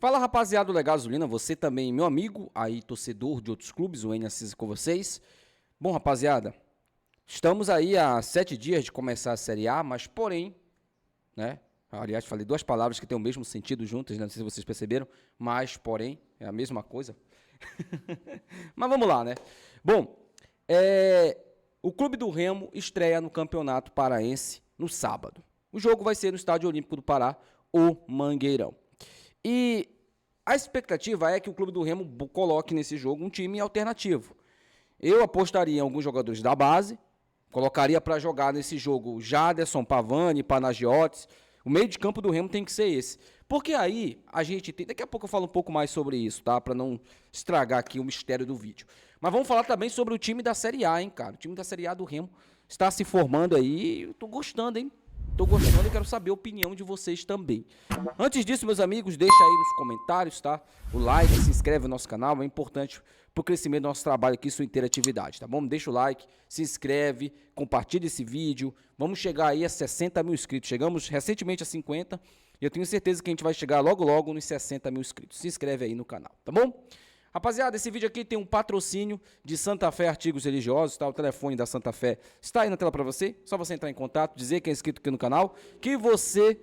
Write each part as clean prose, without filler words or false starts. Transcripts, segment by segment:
Fala, rapaziada do Legal Gasolina, você também, meu amigo, aí torcedor de outros clubes, o N Assis com vocês. Bom, rapaziada, estamos aí há 7 dias de começar a Série A, mas porém, né, aliás, falei duas palavras que têm o mesmo sentido juntas, né, não sei se vocês perceberam, mas porém, é a mesma coisa. Mas vamos lá, né. Bom, o Clube do Remo estreia no Campeonato Paraense no sábado. O jogo vai ser no Estádio Olímpico do Pará, o Mangueirão. E a expectativa é que o Clube do Remo coloque nesse jogo um time alternativo. Eu apostaria em alguns jogadores da base, colocaria para jogar nesse jogo Jaderson, Pavani, Panagiotis. O meio de campo do Remo tem que ser esse. Porque aí a gente tem... Daqui a pouco eu falo um pouco mais sobre isso, tá? Para não estragar aqui o mistério do vídeo. Mas vamos falar também sobre o time da Série A, hein, cara? O time da Série A do Remo está se formando aí. Eu tô gostando, hein? Tô gostando e quero saber a opinião de vocês também. Antes disso, meus amigos, deixa aí nos comentários, tá? O like, se inscreve no nosso canal, é importante pro crescimento do nosso trabalho aqui, sua interatividade, tá bom? Deixa o like, se inscreve, compartilha esse vídeo. Vamos chegar aí a 60 mil inscritos. Chegamos recentemente a 50 e eu tenho certeza que a gente vai chegar logo logo nos 60 mil inscritos. Se inscreve aí no canal, tá bom? Rapaziada, esse vídeo aqui tem um patrocínio de Santa Fé Artigos Religiosos, tá? O telefone da Santa Fé está aí na tela para você, só você entrar em contato, dizer que é inscrito aqui no canal, que você,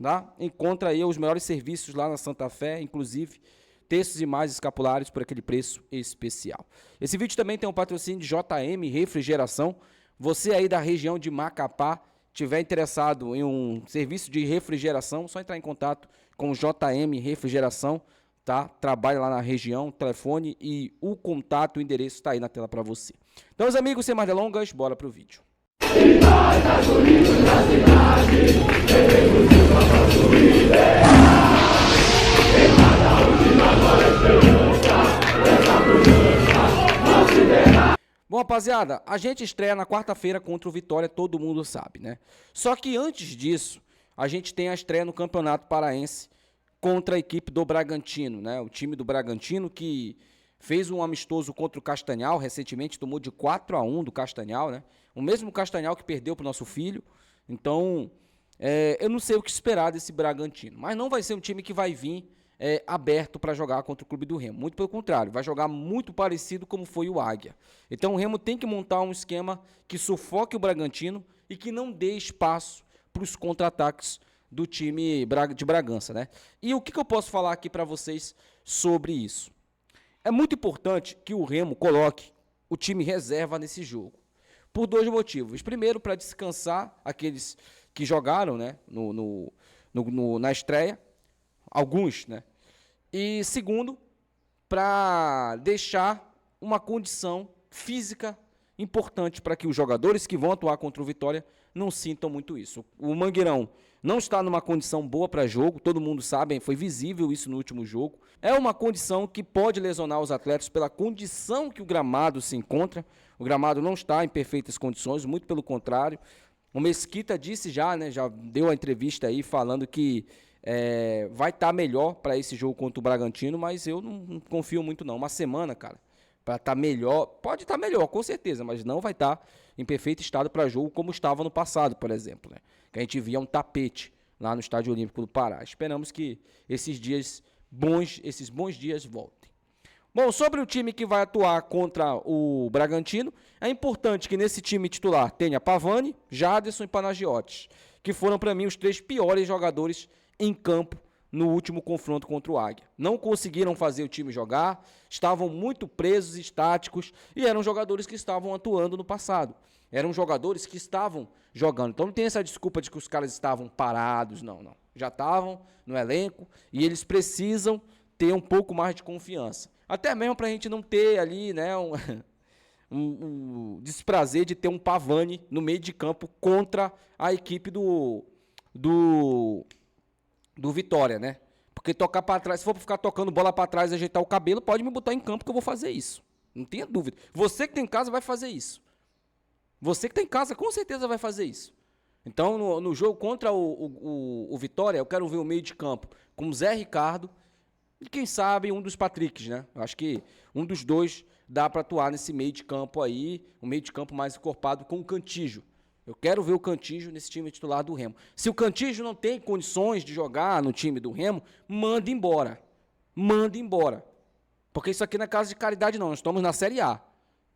tá, encontra aí os melhores serviços lá na Santa Fé, inclusive textos e mais escapulários por aquele preço especial. Esse vídeo também tem um patrocínio de JM Refrigeração. Você aí da região de Macapá, tiver interessado em um serviço de refrigeração, só entrar em contato com o JM Refrigeração, tá? Trabalha lá na região, telefone e o contato, o endereço está aí na tela para você. Então, meus amigos, sem mais delongas, bora pro vídeo. Bom, rapaziada, a gente estreia na quarta-feira contra o Vitória, todo mundo sabe, né? Só que antes disso, a gente tem a estreia no Campeonato Paraense contra a equipe do Bragantino, né? O time do Bragantino que fez um amistoso contra o Castanhal, recentemente tomou de 4-1 do Castanhal, né? O mesmo Castanhal que perdeu para o nosso filho. Então, eu não sei o que esperar desse Bragantino, mas não vai ser um time que vai vir aberto para jogar contra o Clube do Remo. Muito pelo contrário, vai jogar muito parecido como foi o Águia. Então o Remo tem que montar um esquema que sufoque o Bragantino e que não dê espaço para os contra-ataques do time de Bragança, né? E o que eu posso falar aqui para vocês sobre isso? É muito importante que o Remo coloque o time reserva nesse jogo, por dois motivos. Primeiro, para descansar aqueles que jogaram, né, na estreia, alguns, né? E segundo, para deixar uma condição física importante para que os jogadores que vão atuar contra o Vitória não sintam muito isso. O Mangueirão não está numa condição boa para jogo, todo mundo sabe, foi visível isso no último jogo. É uma condição que pode lesionar os atletas pela condição que o gramado se encontra. O gramado não está em perfeitas condições, muito pelo contrário. O Mesquita disse já, né, já deu a entrevista aí falando que vai estar melhor para esse jogo contra o Bragantino, mas eu não confio muito não. Uma semana, cara, para estar melhor, pode estar melhor, com certeza, mas não vai estar em perfeito estado para jogo como estava no passado, por exemplo, né? Que a gente via um tapete lá no Estádio Olímpico do Pará. Esperamos que esses bons dias voltem. Bom, sobre o time que vai atuar contra o Bragantino, é importante que nesse time titular tenha Pavani, Jaderson e Panagiotis, que foram para mim os 3 piores jogadores em campo no último confronto contra o Águia. Não conseguiram fazer o time jogar, estavam muito presos, estáticos, e eram jogadores que estavam atuando no passado. Eram jogadores que estavam jogando. Então não tem essa desculpa de que os caras estavam parados, não. Já estavam no elenco e eles precisam ter um pouco mais de confiança. Até mesmo para a gente não ter ali, né, um desprazer de ter um Pavani no meio de campo contra a equipe do Vitória, né? Porque tocar para trás, se for ficar tocando bola para trás e ajeitar o cabelo, pode me botar em campo que eu vou fazer isso. Não tenha dúvida. Você que tem em casa vai fazer isso. Você que tem em casa com certeza vai fazer isso. Então, no jogo contra o Vitória, eu quero ver o meio de campo com o Zé Ricardo e quem sabe um dos Patricks, né? Eu acho que um dos dois dá para atuar nesse meio de campo aí, um meio de campo mais encorpado com o Cantígio. Eu quero ver o Cantígio nesse time titular do Remo. Se o Cantígio não tem condições de jogar no time do Remo, manda embora. manda embora. Porque isso aqui não é caso de caridade, não. Nós estamos na Série A.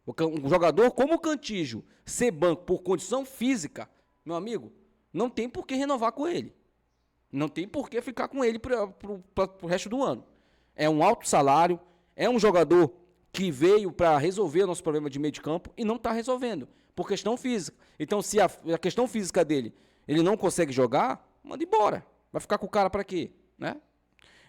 Um jogador como o Cantígio ser banco por condição física, meu amigo, não tem por que renovar com ele. Não tem por que ficar com ele para o resto do ano. É um alto salário, é um jogador que veio para resolver o nosso problema de meio de campo e não está resolvendo, por questão física. Então, se a questão física dele, ele não consegue jogar, manda embora. Vai ficar com o cara para quê? Né?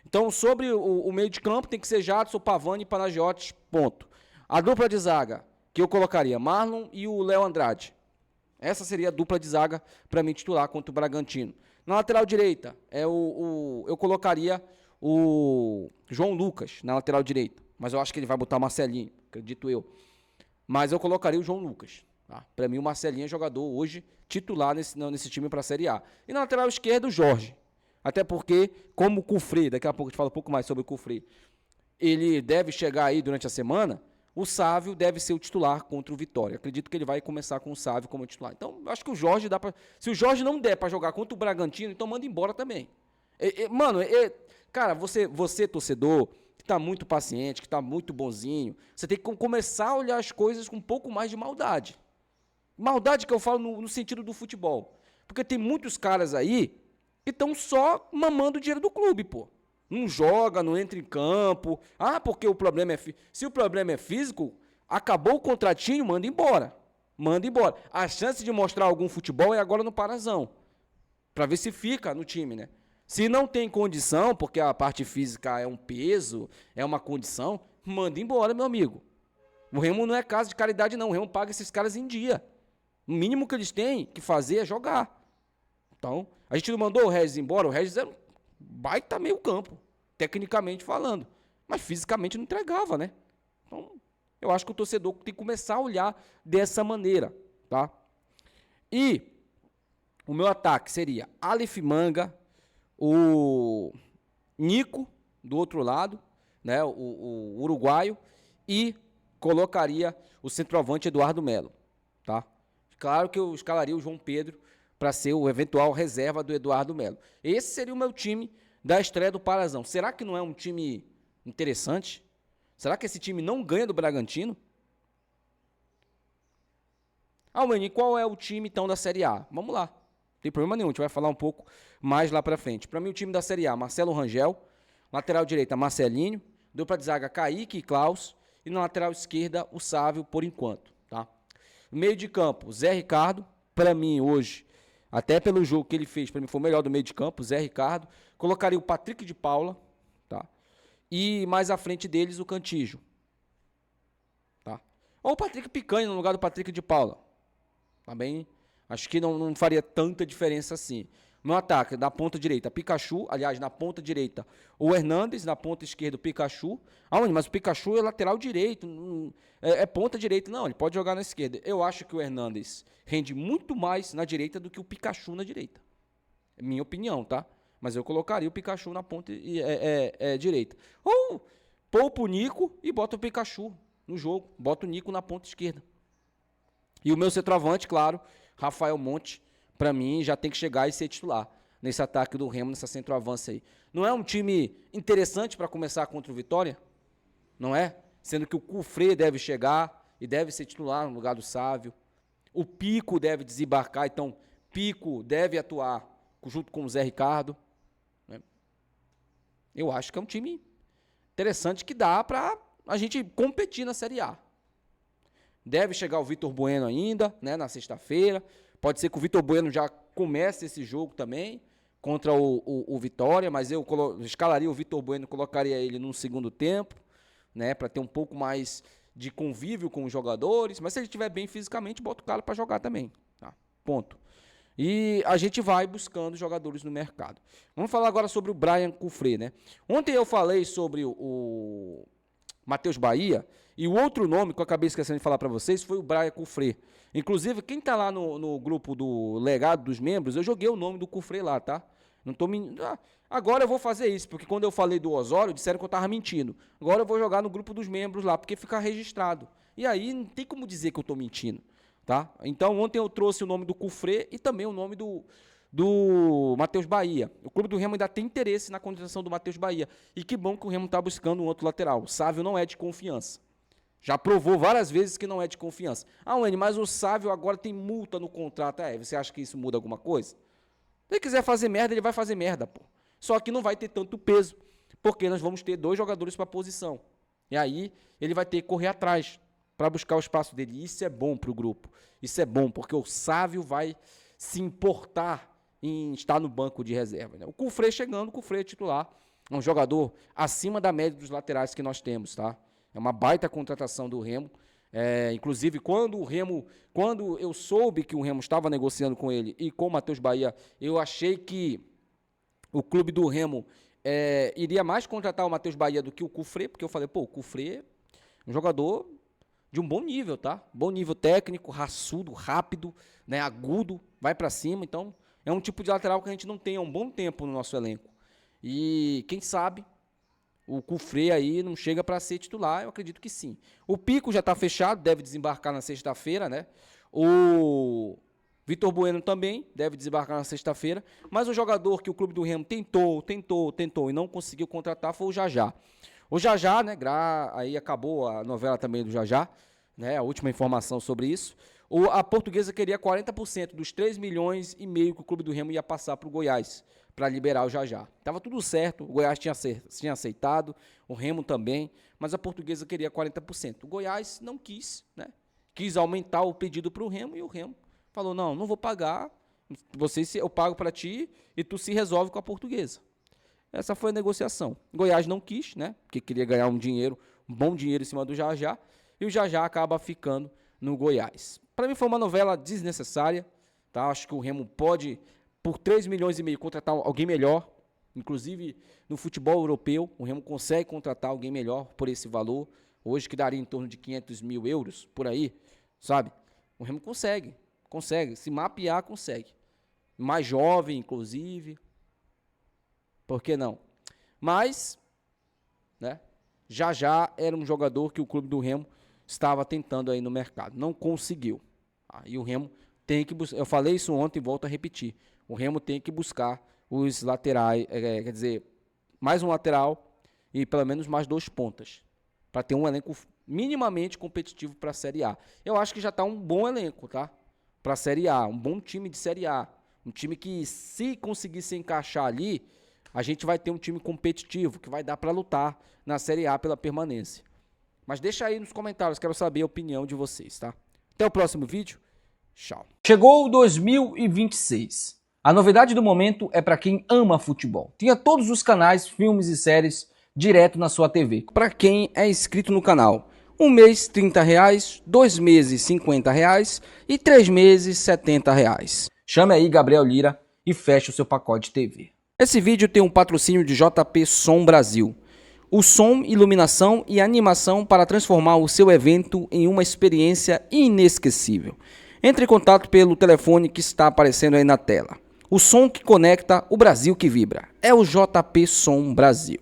Então, sobre o meio de campo, tem que ser Jadson, Pavani e Panagiotis, ponto. A dupla de zaga, que eu colocaria Marlon e o Léo Andrade. Essa seria a dupla de zaga para mim titular contra o Bragantino. Na lateral direita, eu colocaria o João Lucas na lateral direita. Mas eu acho que ele vai botar o Marcelinho, acredito eu. Mas eu colocaria o João Lucas. Tá? Para mim, o Marcelinho é jogador hoje titular nesse time para a Série A. E na lateral esquerda, o Jorge. Até porque, como o Cufré, daqui a pouco a gente fala um pouco mais sobre o Cufré, ele deve chegar aí durante a semana, o Sávio deve ser o titular contra o Vitória. Acredito que ele vai começar com o Sávio como titular. Então, acho que o Jorge dá para... Se o Jorge não der para jogar contra o Bragantino, então manda embora também. Cara, você torcedor, que está muito paciente, que está muito bonzinho, você tem que começar a olhar as coisas com um pouco mais de maldade. Maldade que eu falo no sentido do futebol. Porque tem muitos caras aí que estão só mamando o dinheiro do clube, pô. Não joga, não entra em campo. Ah, porque o problema é... Se o problema é físico, acabou o contratinho, manda embora. Manda embora. A chance de mostrar algum futebol é agora no Parazão. Para ver se fica no time, né? Se não tem condição, porque a parte física é um peso, é uma condição, manda embora, meu amigo. O Remo não é caso de caridade, não. O Remo paga esses caras em dia. O mínimo que eles têm que fazer é jogar. Então, a gente não mandou o Regis embora. O Regis era um baita meio campo, tecnicamente falando. Mas fisicamente não entregava, né? Então, eu acho que o torcedor tem que começar a olhar dessa maneira, tá? E o meu ataque seria Aleph Manga, o Nico, do outro lado, né, o uruguaio, e colocaria o centroavante Eduardo Melo, tá? Claro que eu escalaria o João Pedro para ser o eventual reserva do Eduardo Melo. Esse seria o meu time da estreia do Parazão. Será que não é um time interessante? Será que esse time não ganha do Bragantino? Almani, qual é o time, então, da Série A? Vamos lá. Não tem problema nenhum, a gente vai falar um pouco mais lá pra frente. Para mim, o time da Série A, Marcelo Rangel. Lateral direita, Marcelinho. Dupla de zaga, Kaique e Klaus. E na lateral esquerda, o Sávio, por enquanto. Tá? Meio de campo, Zé Ricardo. Para mim, hoje, até pelo jogo que ele fez, para mim foi o melhor do meio de campo, Zé Ricardo. Colocaria o Patrick de Paula. Tá? E mais à frente deles, o Cantígio. Tá? Ou o Patrick Picanha no lugar do Patrick de Paula. Tá bem? Acho que não faria tanta diferença assim. No ataque, na ponta direita, Pikachu. Aliás, na ponta direita, o Hernandes. Na ponta esquerda, o Pikachu. Aonde? Mas o Pikachu é lateral direito. É ponta direita. Não, ele pode jogar na esquerda. Eu acho que o Hernandes rende muito mais na direita do que o Pikachu na direita. É minha opinião, tá? Mas eu colocaria o Pikachu na ponta direita. Ou poupa o Nico e bota o Pikachu no jogo. Bota o Nico na ponta esquerda. E o meu centroavante, claro, Rafael Monte, para mim, já tem que chegar e ser titular nesse ataque do Remo, nessa centroavança aí. Não é um time interessante para começar contra o Vitória? Não é? Sendo que o Cufré deve chegar e deve ser titular no lugar do Sávio. O Pico deve desembarcar, então Pico deve atuar junto com o Zé Ricardo. Né? Eu acho que é um time interessante que dá para a gente competir na Série A. Deve chegar o Vitor Bueno ainda, né, na sexta-feira. Pode ser que o Vitor Bueno já comece esse jogo também contra o Vitória, mas eu escalaria o Vitor Bueno, colocaria ele no segundo tempo, né, para ter um pouco mais de convívio com os jogadores. Mas se ele estiver bem fisicamente, bota o cara para jogar também. Tá? Ponto. E a gente vai buscando jogadores no mercado. Vamos falar agora sobre o Brian Cufré, né? Ontem eu falei sobre o Matheus Bahia, e o outro nome que eu acabei esquecendo de falar para vocês foi o Brian Cufré. Inclusive, quem está lá no grupo do legado dos membros, eu joguei o nome do Cufré lá, tá? Não tô mentindo. Agora eu vou fazer isso, porque quando eu falei do Osório, disseram que eu estava mentindo. Agora eu vou jogar no grupo dos membros lá, porque fica registrado. E aí não tem como dizer que eu estou mentindo, tá? Então ontem eu trouxe o nome do Cufré e também o nome do Matheus Bahia. O clube do Remo ainda tem interesse na contratação do Matheus Bahia. E que bom que o Remo está buscando um outro lateral. O Sávio não é de confiança. Já provou várias vezes que não é de confiança. Ah, Wayne, mas o Sávio agora tem multa no contrato. Você acha que isso muda alguma coisa? Se ele quiser fazer merda, ele vai fazer merda, pô. Só que não vai ter tanto peso, porque nós vamos ter 2 jogadores para a posição. E aí ele vai ter que correr atrás para buscar o espaço dele. E isso é bom para o grupo. Isso é bom, porque o Sávio vai se importar em estar no banco de reserva, né? O Cufré chegando, o Cufré é titular. É um jogador acima da média dos laterais que nós temos, tá? É uma baita contratação do Remo. Inclusive, quando eu soube que o Remo estava negociando com ele e com o Matheus Bahia, eu achei que o clube do Remo iria mais contratar o Matheus Bahia do que o Cufré, porque eu falei, pô, o Cufré é um jogador de um bom nível, tá? Bom nível técnico, raçudo, rápido, né, agudo, vai para cima. Então, é um tipo de lateral que a gente não tem há um bom tempo no nosso elenco. E quem sabe o Cufré aí não chega para ser titular, eu acredito que sim. O Pico já está fechado, deve desembarcar na sexta-feira, né? O Vitor Bueno também deve desembarcar na sexta-feira, mas o jogador que o clube do Remo tentou e não conseguiu contratar foi o Jajá. O Jajá, né, aí acabou a novela também do Jajá, né, a última informação sobre isso. A Portuguesa queria 40% dos 3,5 milhões que o clube do Remo ia passar para o Goiás, para liberar o Jajá. Estava tudo certo, o Goiás tinha aceitado, o Remo também, mas a Portuguesa queria 40%. O Goiás não quis, né? Quis aumentar o pedido para o Remo e o Remo falou, não vou pagar, eu pago para ti e tu se resolve com a Portuguesa. Essa foi a negociação. O Goiás não quis, né? Porque queria ganhar um bom dinheiro em cima do Jajá, e o Jajá acaba ficando no Goiás. Para mim foi uma novela desnecessária, tá? Acho que o Remo pode, por 3,5 milhões, contratar alguém melhor. Inclusive, no futebol europeu, o Remo consegue contratar alguém melhor por esse valor. Hoje, que daria em torno de 500 mil euros, por aí, sabe? O Remo consegue. Se mapear, consegue. Mais jovem, inclusive. Por que não? Mas, né? Já era um jogador que o clube do Remo estava tentando aí no mercado. Não conseguiu. E o Remo tem que buscar. Eu falei isso ontem e volto a repetir. O Remo tem que buscar os laterais, quer dizer, mais um lateral e pelo menos mais 2 pontas, para ter um elenco minimamente competitivo para a Série A. Eu acho que já está um bom elenco, tá? Para a Série A, um bom time de Série A. Um time que, se conseguir se encaixar ali, a gente vai ter um time competitivo, que vai dar para lutar na Série A pela permanência. Mas deixa aí nos comentários, quero saber a opinião de vocês, tá? Até o próximo vídeo. Tchau. Chegou 2026. A novidade do momento é para quem ama futebol. Tinha todos os canais, filmes e séries direto na sua TV. Para quem é inscrito no canal, 1 mês R$30, 2 meses R$50 e 3 meses R$70. Chame aí Gabriel Lira e feche o seu pacote de TV. Esse vídeo tem um patrocínio de JP Som Brasil. O som, iluminação e animação para transformar o seu evento em uma experiência inesquecível. Entre em contato pelo telefone que está aparecendo aí na tela. O som que conecta, o Brasil que vibra. É o JP Som Brasil.